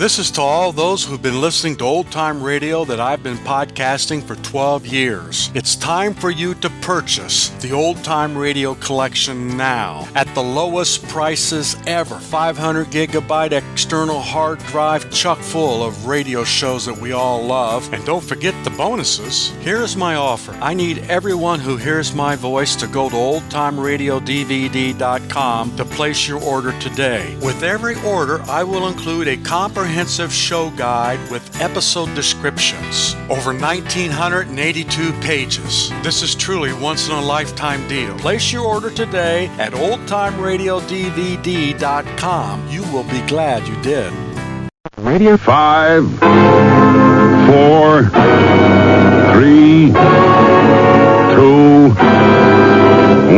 This is to all those who've been listening to old-time radio that I've been podcasting for 12 years. It's time for you to purchase the old-time radio collection now at the lowest prices ever. 500 gigabyte external hard drive chock full of radio shows that we all love. And don't forget the bonuses. Here's my offer. I need everyone who hears my voice to go to oldtimeradiodvd.com to place your order today. With every order, I will include a comprehensive show guide with episode descriptions. Over 1,982 pages. This is truly once-in-a-lifetime deal. Place your order today at oldtimeradiodvd.com. You will be glad you did. Radio 5, 4, 3, 2,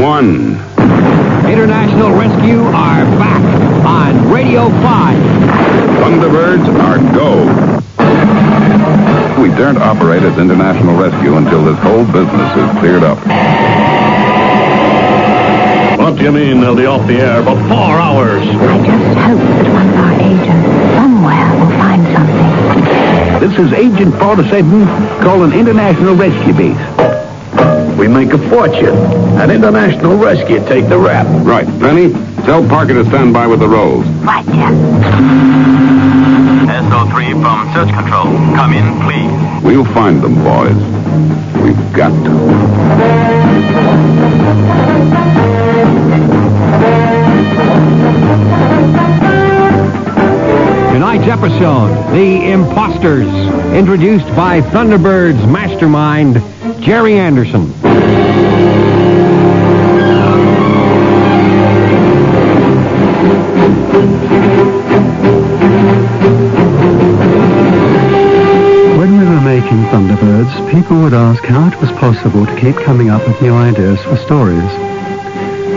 1. International Rescue are back on Radio 5. Thunderbirds are go. We daren't operate as International Rescue until this whole business is cleared up. What do you mean they'll be off the air for 4 hours? I just hope that one of our agents somewhere will find something. This is Agent 47 calling International Rescue Base. We make a fortune. At International Rescue, take the rap. Right. Penny, tell Parker to stand by with the rolls. Right, Jeff. SO3 from Search Control. Come in, please. We'll find them, boys. We've got to. Tonight's episode, The Imposters, introduced by Thunderbird's mastermind, Jerry Anderson. When we were making Thunderbirds, people would ask how it was possible to keep coming up with new ideas for stories.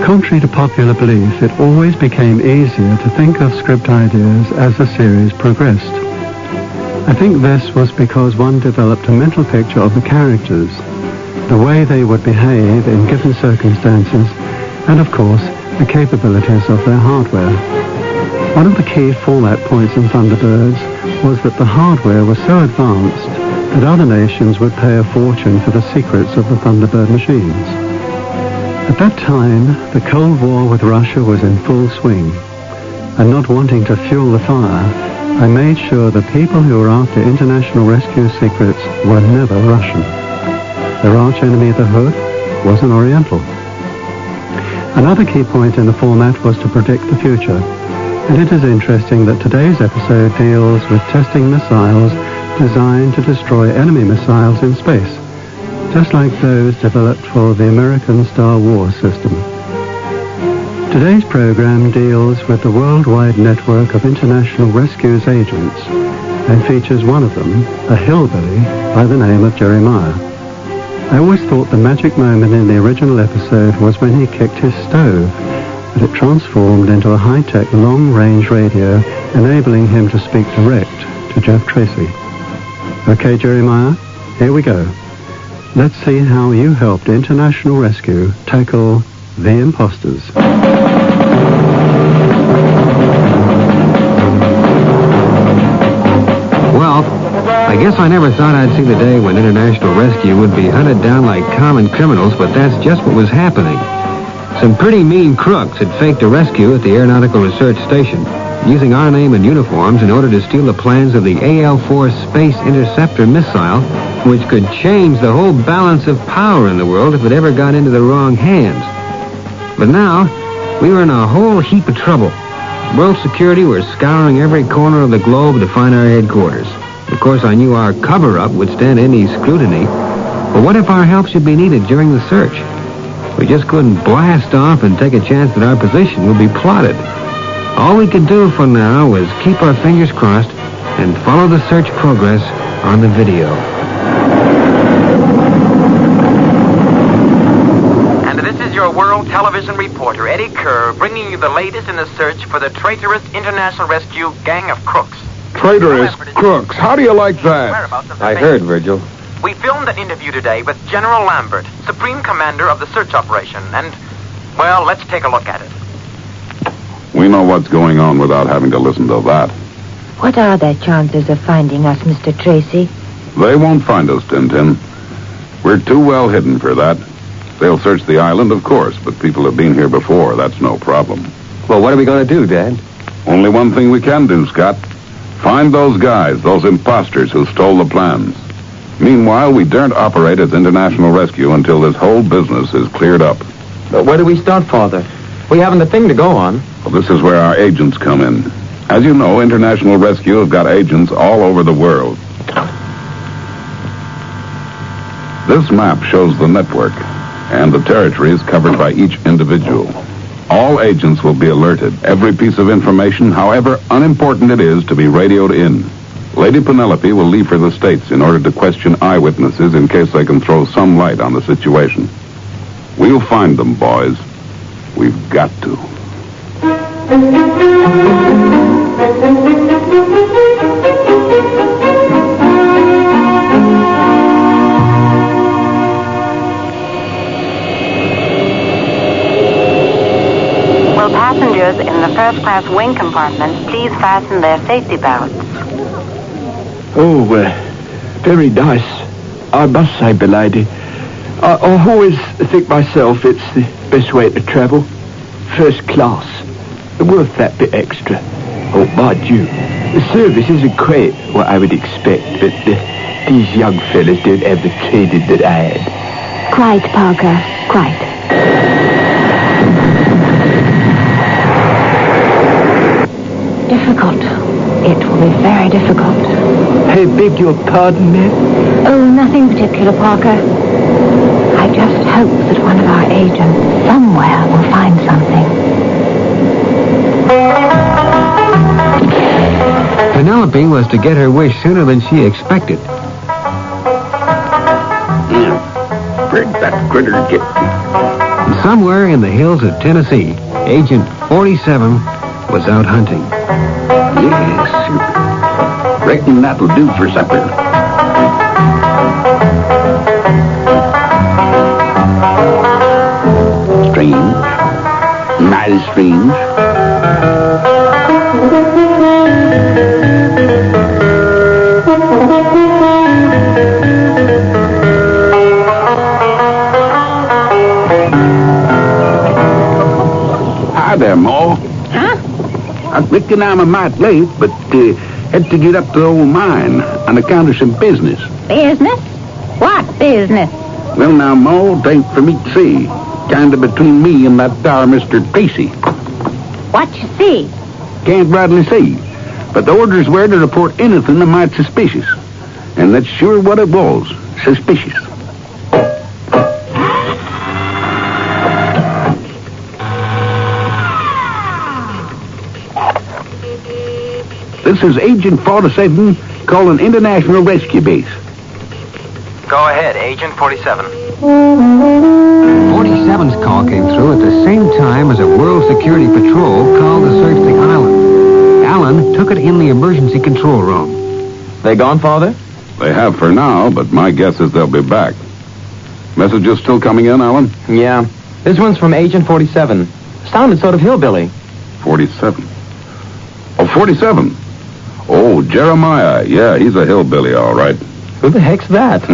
Contrary to popular belief, it always became easier to think of script ideas as the series progressed. I think this was because one developed a mental picture of the characters, the way they would behave in given circumstances, and of course, the capabilities of their hardware. One of the key format points in Thunderbirds was that the hardware was so advanced that other nations would pay a fortune for the secrets of the Thunderbird machines. At that time, the Cold War with Russia was in full swing, and not wanting to fuel the fire, I made sure the people who were after International Rescue secrets were never Russian. Their arch-enemy, the Hood, was an Oriental. Another key point in the format was to predict the future, and it is interesting that today's episode deals with testing missiles designed to destroy enemy missiles in space, just like those developed for the American Star Wars system. Today's program deals with the worldwide network of International Rescue's agents and features one of them, a hillbilly by the name of Jeremiah. I always thought the magic moment in the original episode was when he kicked his stove, but it transformed into a high-tech long-range radio, enabling him to speak direct to Jeff Tracy. Okay, Jeremiah, here we go. Let's see how you helped International Rescue tackle the imposters. Well, I guess I never thought I'd see the day when International Rescue would be hunted down like common criminals, but that's just what was happening. Some pretty mean crooks had faked a rescue at the Aeronautical Research Station, using our name and uniforms in order to steal the plans of the AL-4 Space Interceptor missile, which could change the whole balance of power in the world if it ever got into the wrong hands. But now, we were in a whole heap of trouble. World security were scouring every corner of the globe to find our headquarters. Of course, I knew our cover-up would stand any scrutiny. But what if our help should be needed during the search? We just couldn't blast off and take a chance that our position would be plotted. All we could do for now was keep our fingers crossed and follow the search progress on the video. And this is your World Television reporter, Eddie Kerr, bringing you the latest in the search for the traitorous International Rescue gang of crooks. Traitorous crooks. How do you like that? I heard, Virgil. We filmed an interview today with General Lambert, Supreme Commander of the search operation, and, well, let's take a look at it. We know what's going on without having to listen to that. What are their chances of finding us, Mr. Tracy? They won't find us, Tintin. We're too well hidden for that. They'll search the island, of course, but people have been here before. That's no problem. Well, what are we going to do, Dad? Only one thing we can do, Scott. Find those guys, those imposters who stole the plans. Meanwhile, we daren't operate as international rescue until this whole business is cleared up. But where do we start, Father? We haven't a thing to go on. Well, this is where our agents come in. As you know, International Rescue has got agents all over the world. This map shows the network and the territories covered by each individual. All agents will be alerted. Every piece of information, however unimportant it is, to be radioed in. Lady Penelope will leave for the States in order to question eyewitnesses in case they can throw some light on the situation. We'll find them, boys. We've got to. Will passengers in the first-class wing compartment please fasten their safety belts? Oh, very nice. I must say, milady, I always think myself it's the best way to travel. First class. Worth that bit extra. Oh, mind you, the service isn't quite what I would expect, but these young fellas don't have the training that I had. Quite, Parker. Quite. Difficult. It will be very difficult. I beg your pardon, ma'am? Oh, nothing particular, Parker. I just hope that one of our agents somewhere will find something. Penelope was to get her wish sooner than she expected. Where'd that critter get me? Somewhere in the hills of Tennessee, Agent 47 was out hunting. Yes, reckon that'll do for supper. Strange. Mighty strange. Hi there, Ma. Huh? I reckon I'm a mite late, but had to get up to the old mine on account of some business. Business? What business? Well, now, Ma, it ain't for me to see. Kind of between me and that there Mr. Tracy. What you see? Can't rightly see. But the orders were to report anything that might suspicious. And that's sure what it was. Suspicious. This is Agent 47 calling International Rescue Base. Go ahead, Agent 47. 47's call came through at the same time as a World Security Patrol called to search the island. Alan took it in the emergency control room. They gone, Father? They have for now, but my guess is they'll be back. Messages still coming in, Alan? Yeah. This one's from Agent 47. Sounded sort of hillbilly. 47. Oh, 47. Oh, Jeremiah. Yeah, he's a hillbilly, all right. Who the heck's that?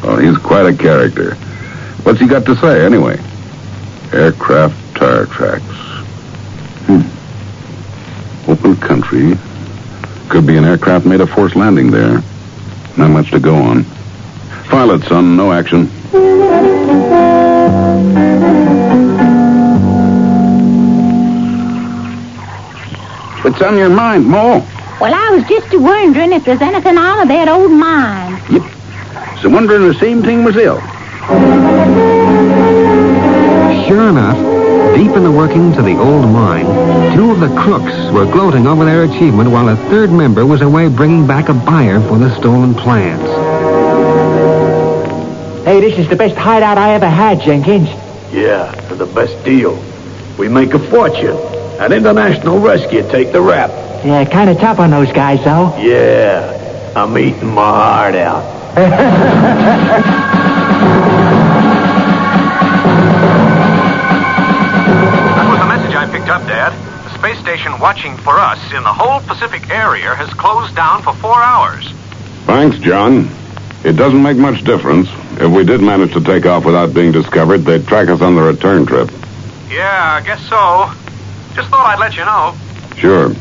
Oh, he's quite a character. What's he got to say, anyway? Aircraft tire tracks. Open country. Could be an aircraft made a forced landing there. Not much to go on. File it, son. No action. What's on your mind, Mo? Well, I was just wondering if there's anything out of that old mine. Yep. So wondering the same thing myself. Sure enough, deep in the workings of the old mine, two of the crooks were gloating over their achievement while a third member was away bringing back a buyer for the stolen plans. Hey, this is the best hideout I ever had, Jenkins. Yeah, and the best deal. We make a fortune. And International Rescue take the rap. Yeah, kind of tough on those guys, though. Yeah, I'm eating my heart out. That was the message I picked up, Dad. The space station watching for us in the whole Pacific area has closed down for 4 hours. Thanks, John. It doesn't make much difference. If we did manage to take off without being discovered, they'd track us on the return trip. Yeah, I guess so. Just thought I'd let you know. Sure.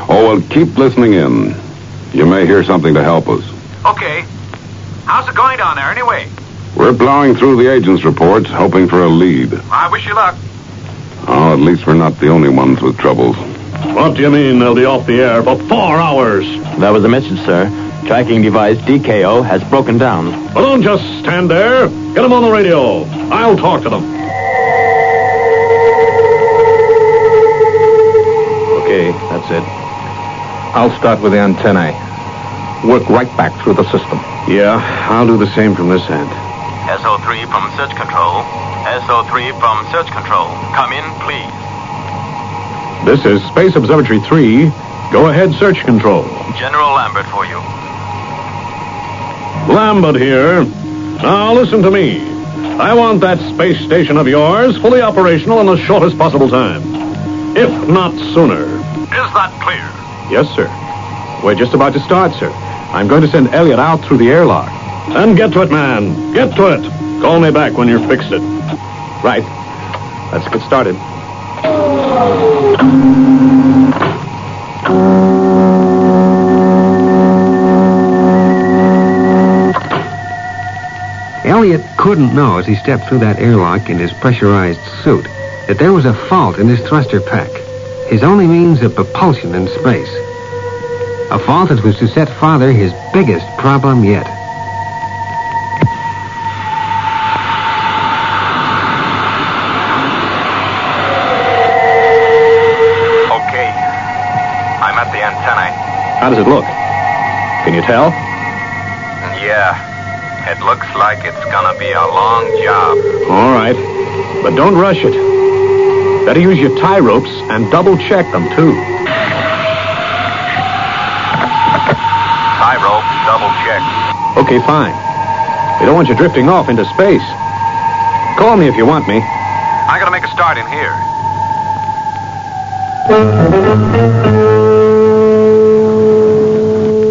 Oh, well, keep listening in. You may hear something to help us. Okay. How's it going down there anyway? We're plowing through the agent's reports, hoping for a lead. I wish you luck. Oh, at least we're not the only ones with troubles. What do you mean they'll be off the air for 4 hours? That was the message, sir. Tracking device DKO has broken down. Well, don't just stand there. Get them on the radio. I'll talk to them. Okay, that's it. I'll start with the antennae. Work right back through the system. Yeah, I'll do the same from this end. SO3 from search control. SO3 from search control. Come in, please. This is Space Observatory 3. Go ahead, search control. General Lambert for you. Lambert here. Now listen to me. I want that space station of yours fully operational in the shortest possible time. If not sooner. Is that clear? Yes, sir. We're just about to start, sir. I'm going to send Elliot out through the airlock. Then get to it, man. Get to it. Call me back when you're fixed it. Right. Let's get started. Elliot couldn't know as he stepped through that airlock in his pressurized suit that there was a fault in his thruster pack, his only means of propulsion in space. A fault that was to set Father his biggest problem yet. Okay. I'm at the antennae. How does it look? Can you tell? Yeah. It looks like it's gonna be a long job. All right. But don't rush it. Better use your tie ropes and double check them, too. Tie rope, double check. Okay, fine. We don't want you drifting off into space. Call me if you want me. I'm gonna make a start in here.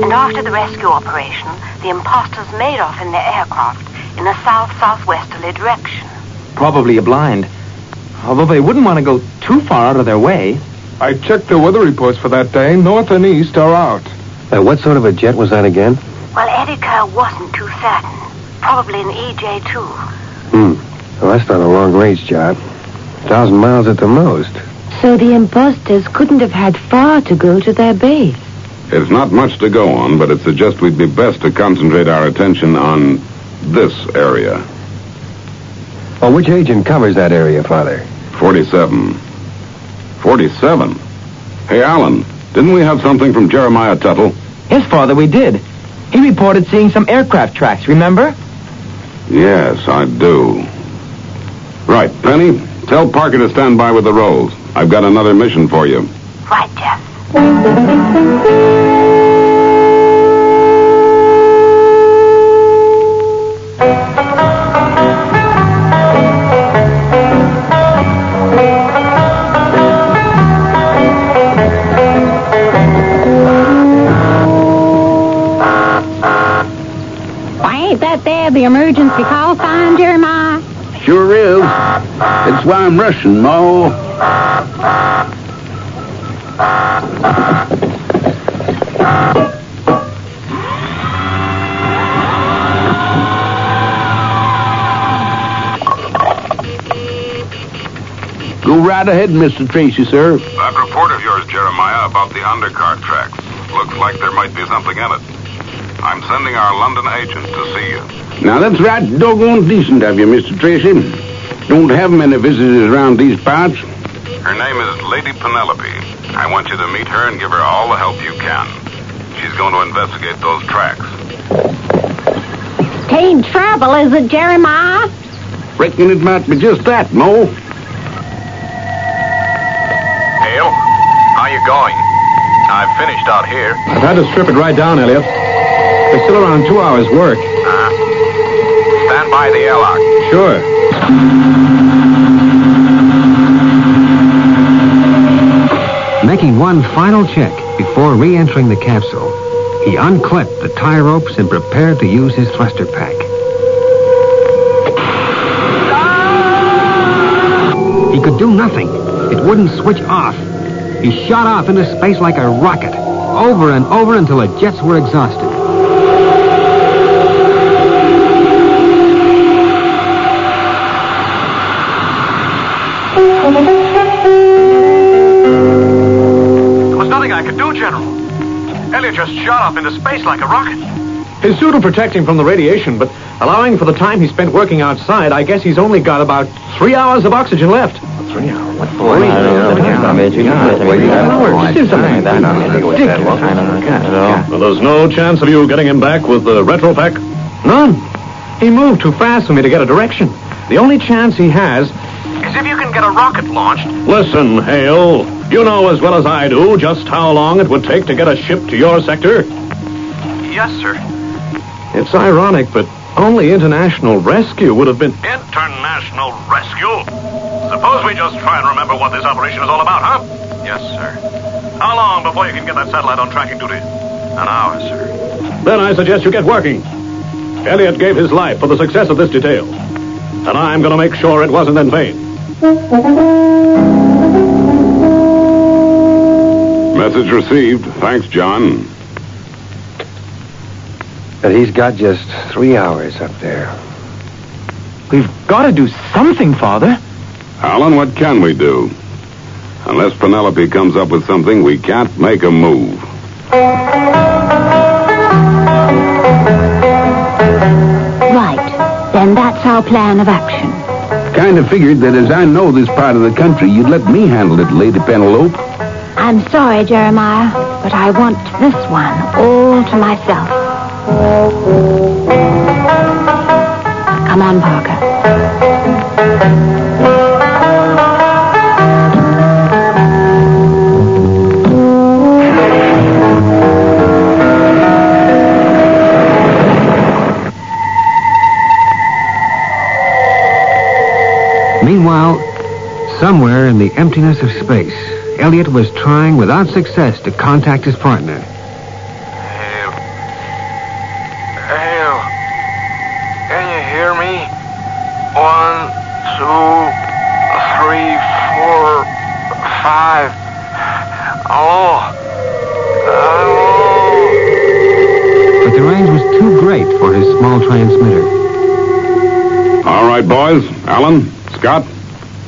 And after the rescue operation, the imposters made off in their aircraft in a south-southwesterly direction. Probably a blind. Although they wouldn't want to go too far out of their way. I checked the weather reports for that day. North and east are out. What sort of a jet was that again? Well, Eddie Kerr wasn't too certain. Probably an EJ-2. Well, that's not a long-range job. 1,000 miles at the most. So the imposters couldn't have had far to go to their base. It's not much to go on, but it suggests we'd be best to concentrate our attention on this area. Well, which agent covers that area, Father? 47. 47? Hey, Alan, didn't we have something from Jeremiah Tuttle? Yes, Father, we did. He reported seeing some aircraft tracks, remember? Yes, I do. Right, Penny, tell Parker to stand by with the rolls. I've got another mission for you. Right, Jeff. Ain't that there the emergency call sign, Jeremiah? Sure is. It's why I'm rushing, Ma. Go right ahead, Mr. Tracy, sir. That report of yours, Jeremiah, about the undercart tracks. Looks like there might be something in it. I'm sending our London agent to see you. Now, that's right doggone decent of you, Mr. Tracy. Don't have many visitors around these parts. Her name is Lady Penelope. I want you to meet her and give her all the help you can. She's going to investigate those tracks. Tain't trouble, is it, Jeremiah? Reckon it might be just that, Mo. Hale, how you going? I've finished out here. I've had to strip it right down, Elliot. There's still around 2 hours' work. Stand by the airlock. Sure. one final check before re-entering the capsule, he unclipped the tie ropes and prepared to use his thruster pack. He could do nothing. It wouldn't switch off. He shot off into space like a rocket, over and over until the jets were exhausted. There was nothing I could do, General. Elliot just shot off into space like a rocket. His suit will protect him from the radiation, but allowing for the time he spent working outside, I guess he's only got about 3 hours of oxygen left. 3 hours? What for? Well, there's no chance of you getting him back with the retro pack? None. He moved too fast for me to get a direction. The only chance he has is if you can get a rocket launched. Listen, Hale, you know as well as I do just how long it would take to get a ship to your sector. Yes, sir. It's ironic, but only international rescue would have been... International rescue? Suppose we just try and remember what this operation is all about, huh? Yes, sir. How long before you can get that satellite on tracking duty? An hour, sir. Then I suggest you get working. Elliot gave his life for the success of this detail. And I'm going to make sure it wasn't in vain. Message received. Thanks, John. But he's got just 3 hours up there. We've got to do something, Father. Alan, what can we do? Unless Penelope comes up with something, we can't make a move. Right. Then that's our plan of action. Kind of figured that as I know this part of the country, you'd let me handle it, Lady Penelope. I'm sorry, Jeremiah, but I want this one all to myself. Come on, Parker. Meanwhile, somewhere in the emptiness of space, Elliot was trying without success to contact his partner. Hale, can you hear me? 1, 2, 3, 4, 5. Hello? But the range was too great for his small transmitter. All right, boys. Alan, Scott,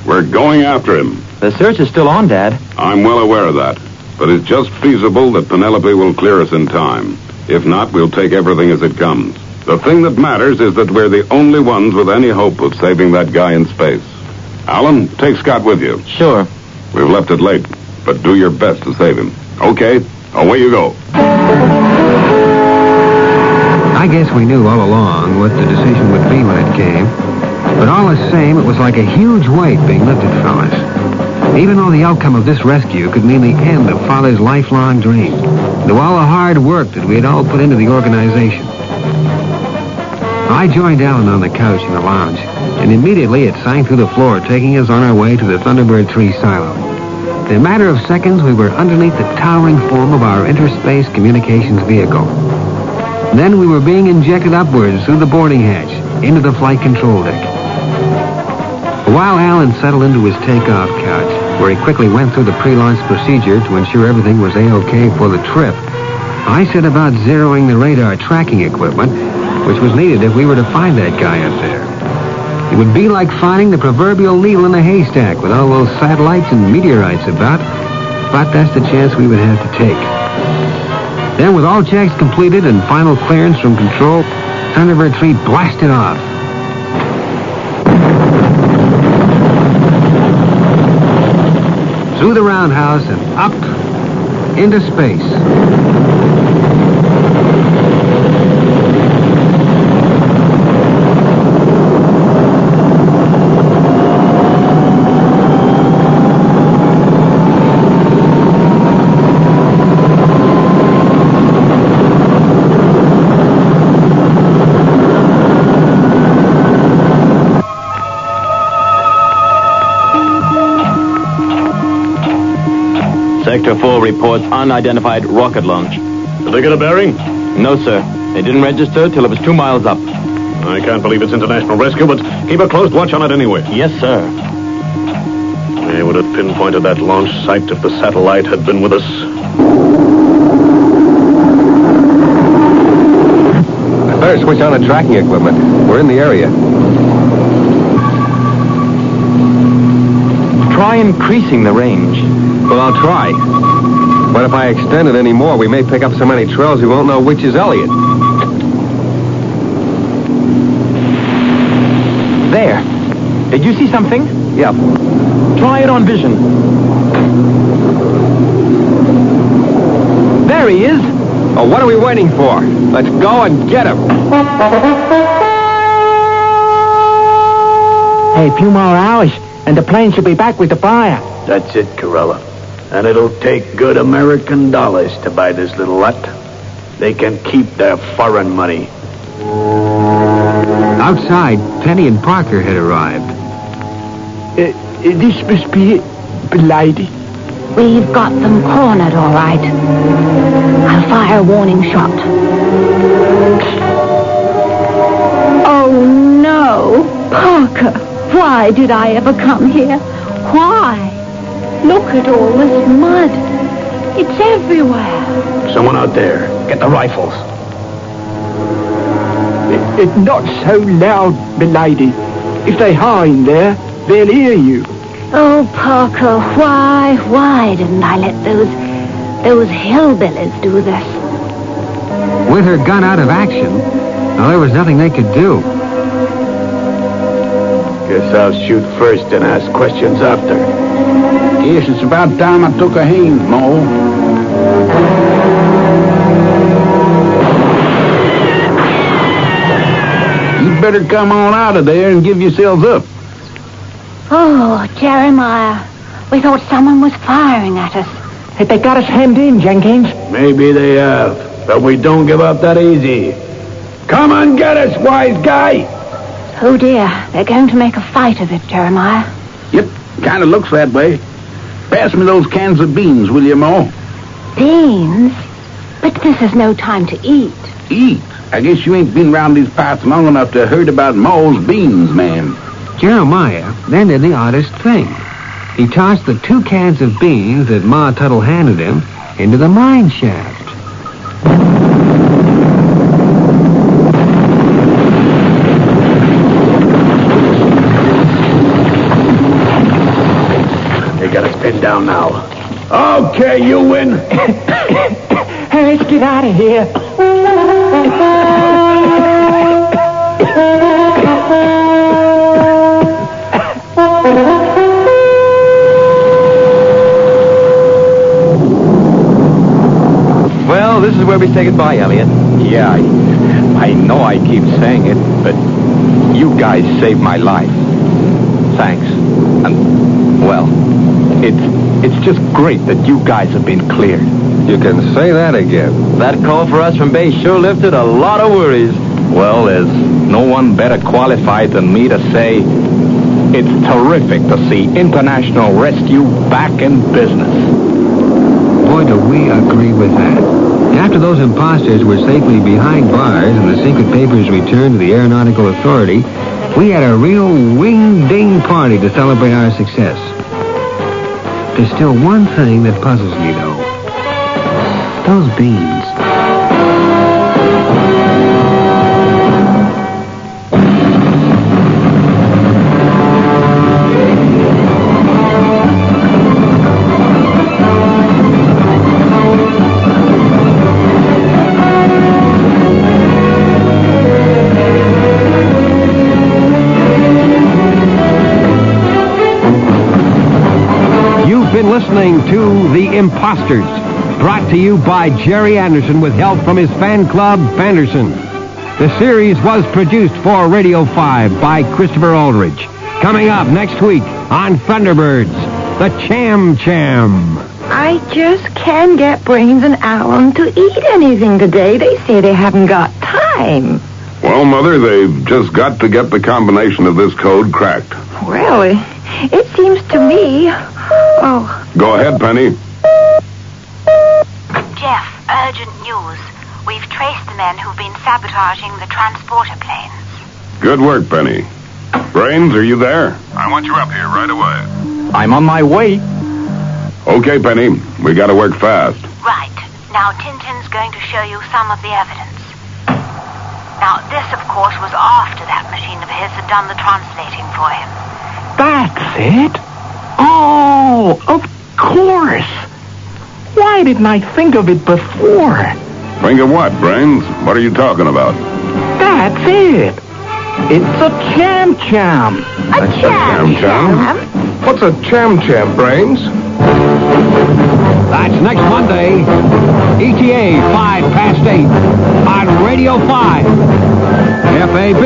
we're going after him. The search is still on, Dad. I'm well aware of that. But it's just feasible that Penelope will clear us in time. If not, we'll take everything as it comes. The thing that matters is that we're the only ones with any hope of saving that guy in space. Alan, take Scott with you. Sure. We've left it late, but do your best to save him. Okay, away you go. I guess we knew all along what the decision would be when it came. But all the same, it was like a huge weight being lifted from us. Even though the outcome of this rescue could mean the end of Father's lifelong dream, and of all the hard work that we had all put into the organization. I joined Alan on the couch in the lounge, and immediately it sang through the floor, taking us on our way to the Thunderbird 3 silo. In a matter of seconds, we were underneath the towering form of our interspace communications vehicle. Then we were being injected upwards through the boarding hatch into the flight control deck. While Alan settled into his takeoff couch, where he quickly went through the pre-launch procedure to ensure everything was A-OK for the trip, I set about zeroing the radar tracking equipment, which was needed if we were to find that guy up there. It would be like finding the proverbial needle in a haystack with all those satellites and meteorites about, but that's the chance we would have to take. Then, with all checks completed and final clearance from control, Thunderbird 3 blasted off. Through the roundhouse and up into space. Sector 4 reports unidentified rocket launch. Did they get a bearing? No, sir. They didn't register till it was 2 miles up. I can't believe it's international rescue, but keep a close watch on it anyway. Yes, sir. They would have pinpointed that launch site if the satellite had been with us. I better switch on the tracking equipment. We're in the area. Try increasing the range. Well, I'll try. But if I extend it any more, we may pick up so many trails we won't know which is Elliot. There. Did you see something? Yep. Try it on vision. There he is. Oh, what are we waiting for? Let's go and get him. Hey, a few more hours, and the plane should be back with the fire. That's it, Corella. And it'll take good American dollars to buy this little lot. They can keep their foreign money. Outside, Penny and Parker had arrived. This must be it, lady. We've got them cornered, all right. I'll fire a warning shot. Oh, no. Parker, why did I ever come here? Why? Look at all this mud. It's everywhere. Someone out there. Get the rifles. It's not so loud, milady. If they hide there, they'll hear you. Oh, Parker, why didn't I let those hillbillies do this? With her gun out of action, well, there was nothing they could do. Guess I'll shoot first and ask questions after. Guess it's about time I took a hand, Mo. You better come on out of there and give yourselves up. Oh, Jeremiah, we thought someone was firing at us. They got us hemmed in, Jenkins. Maybe they have, but we don't give up that easy. Come and get us, wise guy. Oh, dear, they're going to make a fight of it, Jeremiah. Yep, kind of looks that way. Pass me those cans of beans, will you, Mo? Beans? But this is no time to eat. Eat? I guess you ain't been round these parts long enough to heard about Mo's beans, man. Jeremiah then did the oddest thing. He tossed the 2 cans of beans that Ma Tuttle handed him into the mine shaft. They got us pinned down now. Okay, you win. Hey, let's get out of here. Well, this is where we say goodbye, Elliot. Yeah, I know I keep saying it, but you guys saved my life. Thanks. And, well, it's just great that you guys have been cleared. You can say that again. That call for us from base sure lifted a lot of worries. Well, there's no one better qualified than me to say it's terrific to see international rescue back in business. Boy, do we agree with that. After those imposters were safely behind bars and the secret papers returned to the Aeronautical Authority, we had a real wing-ding party to celebrate our success. There's still one thing that puzzles me, though. Those beans. Listening to The Imposters, brought to you by Jerry Anderson with help from his fan club, Fanderson. The series was produced for Radio 5 by Christopher Aldrich. Coming up next week on Thunderbirds, the Cham Cham. I just can't get Brains and Alan to eat anything today. They say they haven't got time. Well, Mother, they've just got to get the combination of this code cracked. Well, it seems to me... Oh. Go ahead, Penny. Jeff, urgent news. We've traced the men who've been sabotaging the transporter planes. Good work, Penny. Brains, are you there? I want you up here right away. I'm on my way. Okay, Penny. We gotta work fast. Right. Now, Tintin's going to show you some of the evidence. Now, this, of course, was after that machine of his had done the translating for him. That's it? Oh, of course. Why didn't I think of it before? Think of what, Brains? What are you talking about? That's it. It's a cham-cham. A cham-cham? What's a cham-cham, Brains? That's next Monday. ETA 8:05 on Radio 5. FAB.